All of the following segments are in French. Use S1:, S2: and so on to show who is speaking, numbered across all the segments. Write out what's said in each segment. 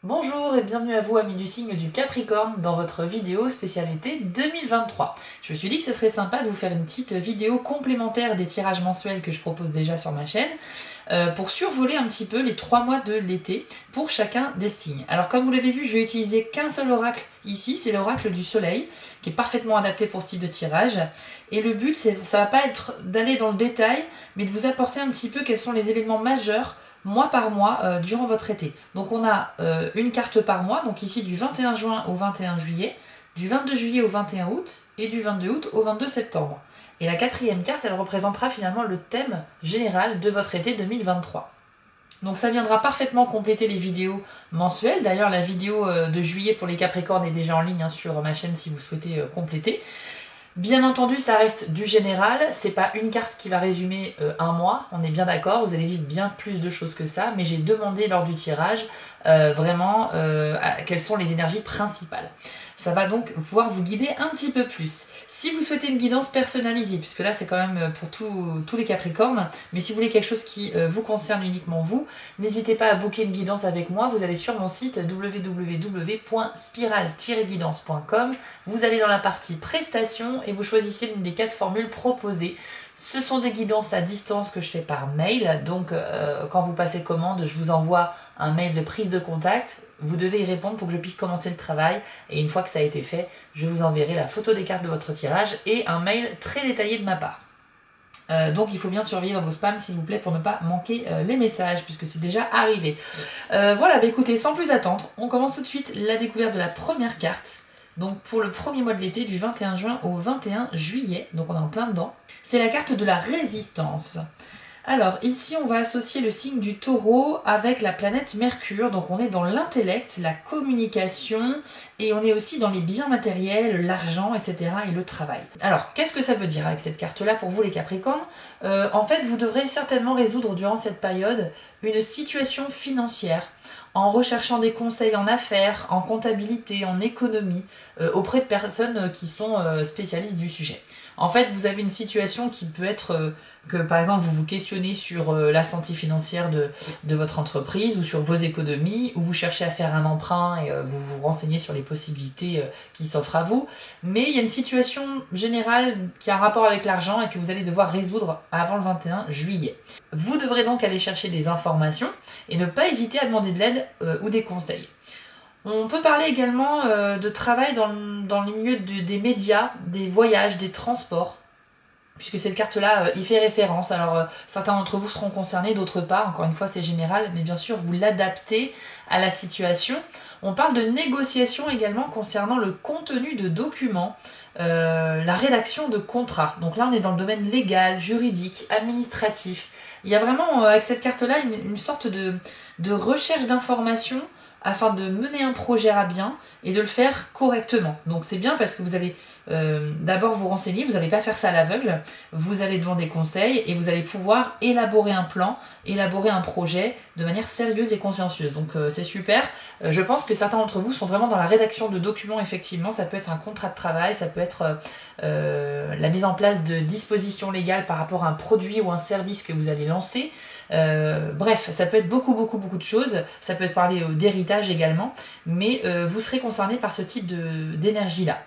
S1: Bonjour et bienvenue à vous amis du signe du Capricorne dans votre vidéo spécialité 2023. Je me suis dit que ce serait sympa de vous faire une petite vidéo complémentaire des tirages mensuels que je propose déjà sur ma chaîne pour survoler un petit peu les 3 mois de l'été pour chacun des signes. Alors comme vous l'avez vu, je vais utiliser qu'un seul oracle ici, c'est l'oracle du soleil qui est parfaitement adapté pour ce type de tirage. Et le but, ça va pas être d'aller dans le détail, mais de vous apporter un petit peu quels sont les événements majeurs mois par mois durant votre été. Donc on a une carte par mois, donc ici du 21 juin au 21 juillet, du 22 juillet au 21 août et du 22 août au 22 septembre. Et la quatrième carte, elle représentera finalement le thème général de votre été 2023. Donc ça viendra parfaitement compléter les vidéos mensuelles. D'ailleurs, la vidéo de juillet pour les Capricornes est déjà en ligne sur ma chaîne si vous souhaitez compléter. Bien entendu, ça reste du général, c'est pas une carte qui va résumer un mois, on est bien d'accord, vous allez vivre bien plus de choses que ça, mais j'ai demandé lors du tirage vraiment quelles sont les énergies principales. Ça va donc pouvoir vous guider un petit peu plus. Si vous souhaitez une guidance personnalisée, puisque là c'est quand même pour tous les Capricornes, mais si vous voulez quelque chose qui vous concerne uniquement vous, n'hésitez pas à booker une guidance avec moi, vous allez sur mon site www.spiral-guidance.com, vous allez dans la partie prestations et vous choisissez l'une des 4 formules proposées. Ce sont des guidances à distance que je fais par mail, donc quand vous passez commande, je vous envoie un mail de prise de contact, vous devez y répondre pour que je puisse commencer le travail, et une fois que ça a été fait, je vous enverrai la photo des cartes de votre tirage et un mail très détaillé de ma part. Donc il faut bien surveiller vos spams s'il vous plaît pour ne pas manquer les messages puisque c'est déjà arrivé. Voilà, bah écoutez, sans plus attendre, on commence tout de suite la découverte de la première carte. Donc pour le premier mois de l'été, du 21 juin au 21 juillet, donc on est en plein dedans. C'est la carte de la résistance. Alors ici on va associer le signe du taureau avec la planète Mercure, donc on est dans l'intellect, la communication et on est aussi dans les biens matériels, l'argent, etc. et le travail. Alors qu'est-ce que ça veut dire avec cette carte là pour vous les Capricornes? En fait vous devrez certainement résoudre durant cette période une situation financière en recherchant des conseils en affaires, en comptabilité, en économie, auprès de personnes qui sont spécialistes du sujet. En fait, vous avez une situation qui peut être que, par exemple, vous vous questionnez sur la santé financière de votre entreprise ou sur vos économies, ou vous cherchez à faire un emprunt et vous vous renseignez sur les possibilités qui s'offrent à vous. Mais il y a une situation générale qui a un rapport avec l'argent et que vous allez devoir résoudre avant le 21 juillet. Vous devrez donc aller chercher des informations et ne pas hésiter à demander de l'aide ou des conseils. On peut parler également de travail dans le milieu des médias, des voyages, des transports, puisque cette carte-là y fait référence. Alors certains d'entre vous seront concernés, d'autres pas, encore une fois c'est général, mais bien sûr vous l'adaptez à la situation. On parle de négociation également concernant le contenu de documents, la rédaction de contrats. Donc là on est dans le domaine légal, juridique, administratif. Il y a vraiment avec cette carte-là une sorte de recherche d'informations afin de mener un projet à bien et de le faire correctement. Donc c'est bien parce que vous allez d'abord vous renseigner, vous n'allez pas faire ça à l'aveugle, vous allez demander conseil et vous allez pouvoir élaborer un plan, élaborer un projet de manière sérieuse et consciencieuse. Donc c'est super. Je pense que certains d'entre vous sont vraiment dans la rédaction de documents, effectivement. Ça peut être un contrat de travail, ça peut être la mise en place de dispositions légales par rapport à un produit ou un service que vous allez lancer. Bref, ça peut être beaucoup de choses, ça peut être parler d'héritage également, mais vous serez concerné par ce type d'énergie là.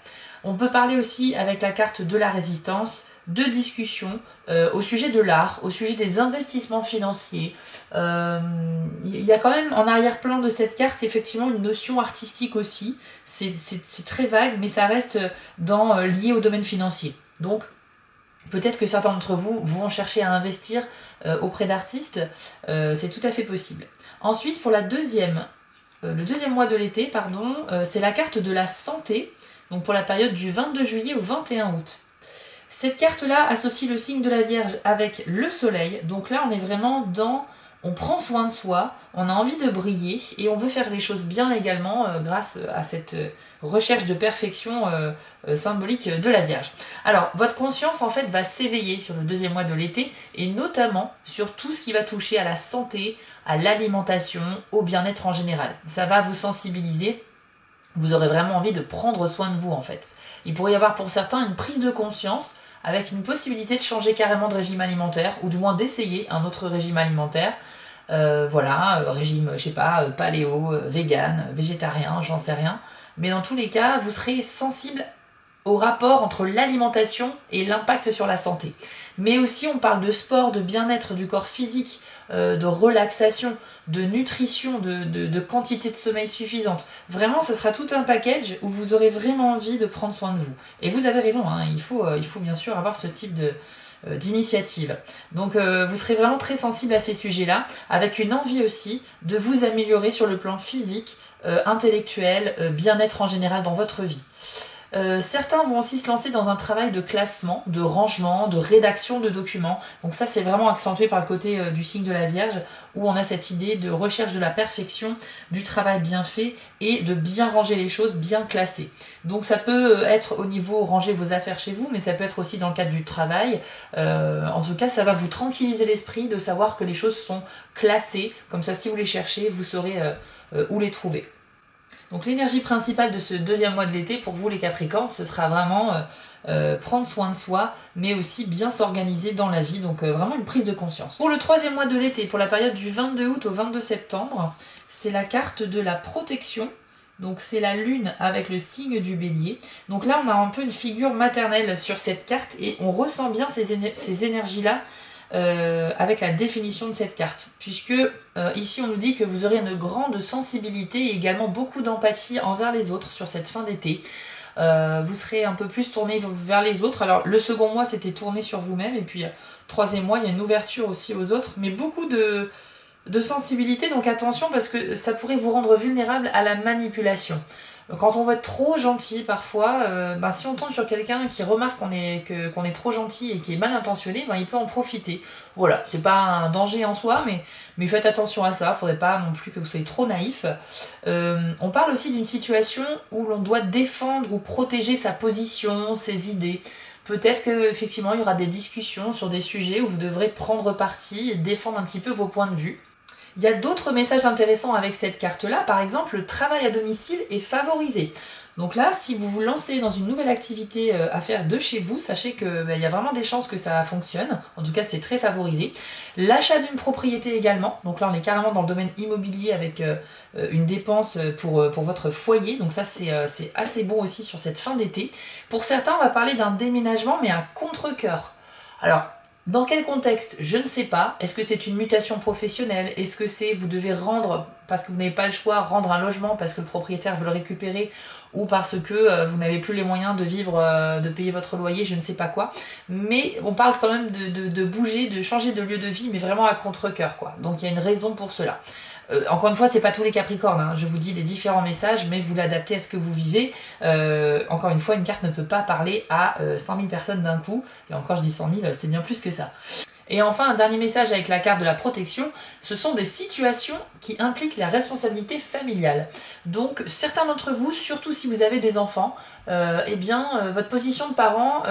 S1: On peut parler aussi avec la carte de la résistance, de discussion au sujet de l'art, au sujet des investissements financiers. Il y a quand même en arrière-plan de cette carte effectivement une notion artistique aussi, c'est très vague mais ça reste lié au domaine financier. Donc peut-être que certains d'entre vous vont chercher à investir auprès d'artistes, c'est tout à fait possible. Ensuite, pour le deuxième mois de l'été, pardon, c'est la carte de la santé, donc pour la période du 22 juillet au 21 août. Cette carte-là associe le signe de la Vierge avec le soleil, donc là on est vraiment dans... On prend soin de soi, on a envie de briller et on veut faire les choses bien également grâce à cette recherche de perfection symbolique de la Vierge. Alors, votre conscience en fait va s'éveiller sur le deuxième mois de l'été et notamment sur tout ce qui va toucher à la santé, à l'alimentation, au bien-être en général. Ça va vous sensibiliser. Vous aurez vraiment envie de prendre soin de vous en fait. Il pourrait y avoir pour certains une prise de conscience avec une possibilité de changer carrément de régime alimentaire ou du moins d'essayer un autre régime alimentaire voilà, régime, je sais pas, paléo, vegan, végétarien, j'en sais rien. Mais dans tous les cas, vous serez sensible au rapport entre l'alimentation et l'impact sur la santé. Mais aussi on parle de sport, de bien-être du corps physique, de relaxation, de nutrition, de quantité de sommeil suffisante. Vraiment, ce sera tout un package où vous aurez vraiment envie de prendre soin de vous. Et vous avez raison, hein, il faut bien sûr avoir ce type d'initiative. Donc vous serez vraiment très sensible à ces sujets-là, avec une envie aussi de vous améliorer sur le plan physique, intellectuel, bien-être en général dans votre vie. Certains vont aussi se lancer dans un travail de classement, de rangement, de rédaction de documents. Donc ça c'est vraiment accentué par le côté du signe de la Vierge, où on a cette idée de recherche de la perfection, du travail bien fait et de bien ranger les choses, bien classées. Donc ça peut être au niveau ranger vos affaires chez vous, mais ça peut être aussi dans le cadre du travail. En tout cas ça va vous tranquilliser l'esprit de savoir que les choses sont classées, comme ça si vous les cherchez, vous saurez où les trouver. Donc l'énergie principale de ce deuxième mois de l'été, pour vous les Capricornes, ce sera vraiment prendre soin de soi, mais aussi bien s'organiser dans la vie, donc vraiment une prise de conscience. Pour le troisième mois de l'été, pour la période du 22 août au 22 septembre, c'est la carte de la protection. Donc c'est la lune avec le signe du bélier. Donc là on a un peu une figure maternelle sur cette carte et on ressent bien ces énergies-là avec la définition de cette carte, puisque ici on nous dit que vous aurez une grande sensibilité et également beaucoup d'empathie envers les autres sur cette fin d'été. Vous serez un peu plus tourné vers les autres. Alors le second mois c'était tourné sur vous-même, et puis troisième mois il y a une ouverture aussi aux autres, mais beaucoup de sensibilité, donc attention parce que ça pourrait vous rendre vulnérable à la manipulation. Quand on veut être trop gentil parfois, si on tombe sur quelqu'un qui remarque qu'on est trop gentil et qui est mal intentionné, il peut en profiter. Voilà, c'est pas un danger en soi, mais faites attention à ça, faudrait pas non plus que vous soyez trop naïf. On parle aussi d'une situation où l'on doit défendre ou protéger sa position, ses idées. Peut-être qu'effectivement il y aura des discussions sur des sujets où vous devrez prendre parti et défendre un petit peu vos points de vue. Il y a d'autres messages intéressants avec cette carte-là. Par exemple, le travail à domicile est favorisé. Donc là, si vous vous lancez dans une nouvelle activité à faire de chez vous, sachez qu'il y a vraiment des chances que ça fonctionne. En tout cas, c'est très favorisé. L'achat d'une propriété également. Donc là, on est carrément dans le domaine immobilier avec une dépense pour votre foyer. Donc ça, c'est assez bon aussi sur cette fin d'été. Pour certains, on va parler d'un déménagement, mais à contre-cœur. Alors, dans quel contexte? Je ne sais pas. Est-ce que c'est une mutation professionnelle? Est-ce que c'est vous devez rendre, parce que vous n'avez pas le choix, rendre un logement parce que le propriétaire veut le récupérer, ou parce que vous n'avez plus les moyens de vivre, de payer votre loyer, je ne sais pas quoi. Mais on parle quand même de bouger, de changer de lieu de vie, mais vraiment à contre-cœur, quoi. Donc il y a une raison pour cela. Encore une fois, c'est pas tous les Capricornes, hein. Je vous dis les différents messages, mais vous l'adaptez à ce que vous vivez. Encore une fois, une carte ne peut pas parler à 100 000 personnes d'un coup. Et encore, je dis 100 000, c'est bien plus que ça. Et enfin, un dernier message avec la carte de la protection, ce sont des situations qui impliquent la responsabilité familiale. Donc, certains d'entre vous, surtout si vous avez des enfants, votre position de parent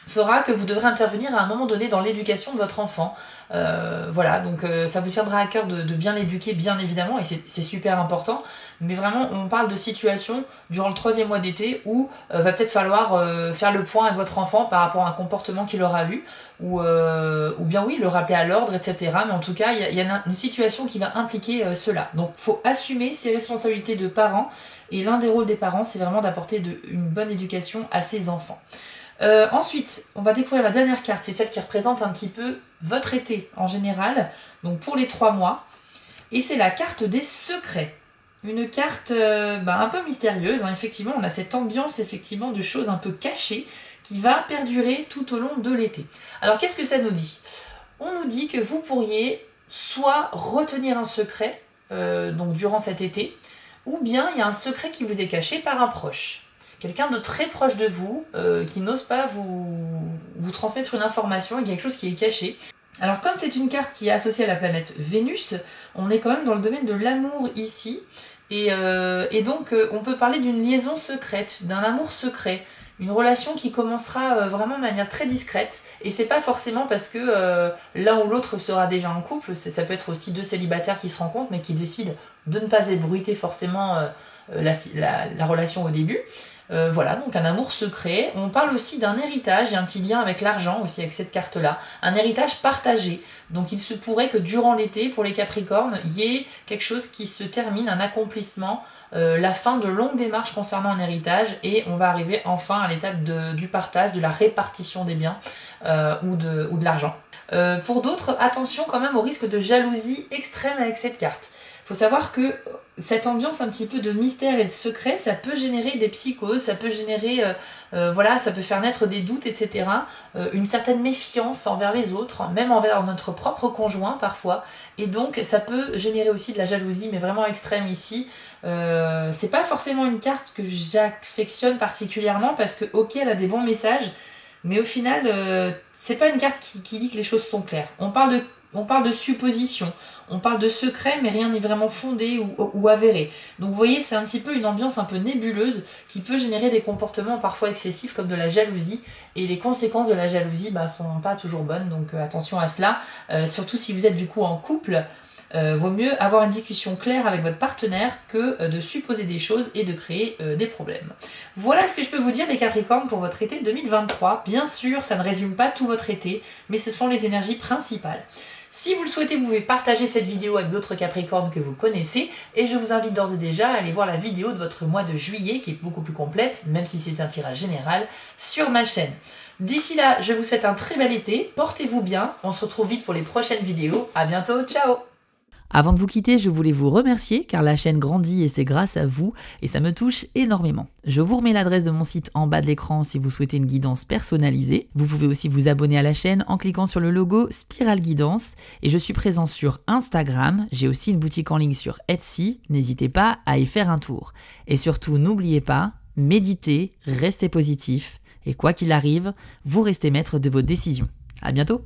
S1: fera que vous devrez intervenir à un moment donné dans l'éducation de votre enfant. Voilà, donc ça vous tiendra à cœur de bien l'éduquer, bien évidemment, et c'est super important. Mais vraiment, on parle de situations durant le troisième mois d'été où va peut-être falloir faire le point avec votre enfant par rapport à un comportement qu'il aura eu, ou bien oui, le rappeler à l'ordre, etc. Mais en tout cas, il y a une situation qui va impliquer cela. Donc, il faut assumer ses responsabilités de parents, et l'un des rôles des parents, c'est vraiment d'apporter une bonne éducation à ses enfants. Ensuite, on va découvrir la dernière carte, c'est celle qui représente un petit peu votre été en général, donc pour les 3 mois, et c'est la carte des secrets. Une carte un peu mystérieuse, hein. Effectivement, on a cette ambiance effectivement de choses un peu cachées qui va perdurer tout au long de l'été. Alors qu'est-ce que ça nous dit? On nous dit que vous pourriez soit retenir un secret donc durant cet été, ou bien il y a un secret qui vous est caché par un proche. Quelqu'un de très proche de vous, qui n'ose pas vous transmettre une information, il y a quelque chose qui est caché. Alors comme c'est une carte qui est associée à la planète Vénus, on est quand même dans le domaine de l'amour ici, et donc on peut parler d'une liaison secrète, d'un amour secret, une relation qui commencera vraiment de manière très discrète, et c'est pas forcément parce que l'un ou l'autre sera déjà en couple, ça peut être aussi deux célibataires qui se rencontrent mais qui décident de ne pas ébruiter forcément la relation au début. Voilà, donc un amour secret. On parle aussi d'un héritage, il y a un petit lien avec l'argent aussi avec cette carte-là. Un héritage partagé. Donc il se pourrait que durant l'été, pour les Capricornes, il y ait quelque chose qui se termine, un accomplissement, la fin de longues démarches concernant un héritage, et on va arriver enfin à l'étape du partage, de la répartition des biens ou de l'argent. Pour d'autres, attention quand même au risque de jalousie extrême avec cette carte. Il faut savoir que cette ambiance un petit peu de mystère et de secret, ça peut générer des psychoses, ça peut générer, voilà, ça peut faire naître des doutes, etc. Une certaine méfiance envers les autres, même envers notre propre conjoint parfois. Et donc ça peut générer aussi de la jalousie, mais vraiment extrême ici. C'est pas forcément une carte que j'affectionne particulièrement parce que ok, elle a des bons messages, mais au final, c'est pas une carte qui dit que les choses sont claires. On parle de supposition, on parle de secret, mais rien n'est vraiment fondé ou avéré. Donc vous voyez, c'est un petit peu une ambiance un peu nébuleuse qui peut générer des comportements parfois excessifs comme de la jalousie. Et les conséquences de la jalousie sont pas toujours bonnes, donc attention à cela. Surtout si vous êtes du coup en couple. Vaut mieux avoir une discussion claire avec votre partenaire que de supposer des choses et de créer des problèmes. Voilà ce que je peux vous dire les Capricornes pour votre été 2023. Bien sûr, ça ne résume pas tout votre été, mais ce sont les énergies principales. Si vous le souhaitez, vous pouvez partager cette vidéo avec d'autres Capricornes que vous connaissez, et je vous invite d'ores et déjà à aller voir la vidéo de votre mois de juillet, qui est beaucoup plus complète, même si c'est un tirage général, sur ma chaîne. D'ici là, je vous souhaite un très bel été, portez-vous bien, on se retrouve vite pour les prochaines vidéos, à bientôt, ciao!
S2: Avant de vous quitter, je voulais vous remercier car la chaîne grandit et c'est grâce à vous et ça me touche énormément. Je vous remets l'adresse de mon site en bas de l'écran si vous souhaitez une guidance personnalisée. Vous pouvez aussi vous abonner à la chaîne en cliquant sur le logo Spiral Guidance et je suis présent sur Instagram. J'ai aussi une boutique en ligne sur Etsy. N'hésitez pas à y faire un tour. Et surtout, n'oubliez pas, méditez, restez positif et quoi qu'il arrive, vous restez maître de vos décisions. À bientôt!